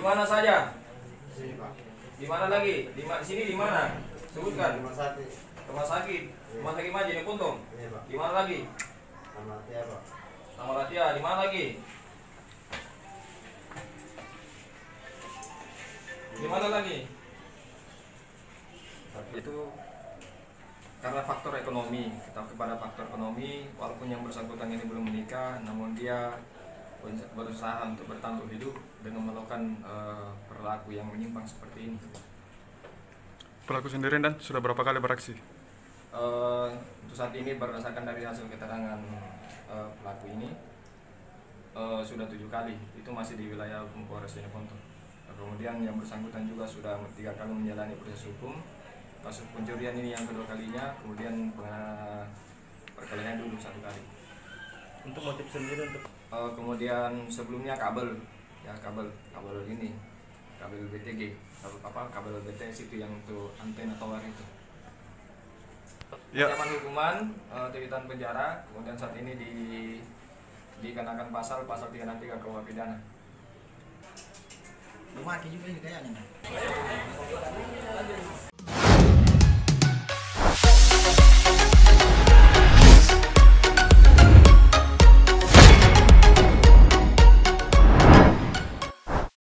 mana saja? Sini, Pak. Di mana lagi? Di sini di mana? Sebutkan. Rumah sakit. Rumah sakit. Rumah sakit mana di Puntung? Iya, Pak. Di mana lagi? Sama Tia, Pak. Sama Latia. Di mana lagi? Di mana lagi? Itu karena faktor ekonomi, kita kepada faktor ekonomi, walaupun yang bersangkutan ini belum menikah, namun dia berusaha untuk bertahan hidup dengan melakukan perilaku yang menyimpang seperti ini. Pelaku sendiri dan sudah berapa kali beraksi? Untuk saat ini berdasarkan dari hasil keterangan pelaku ini sudah 7 kali, itu masih di wilayah hukum Polres Jeneponto. Kemudian yang bersangkutan juga sudah 3 kali menjalani proses hukum. Kasus pencurian ini yang kedua kalinya, kemudian perkelahian dulu 1 kali. Untuk motif sendiri untuk kemudian sebelumnya kabel ini, kabel BTG, kabel BTS itu yang untuk antena tower itu. Ya. Ancaman hukuman 7 tahun penjara, kemudian saat ini dikenakan pasal 363 KUH pidana. Mati juga ini kayaknya.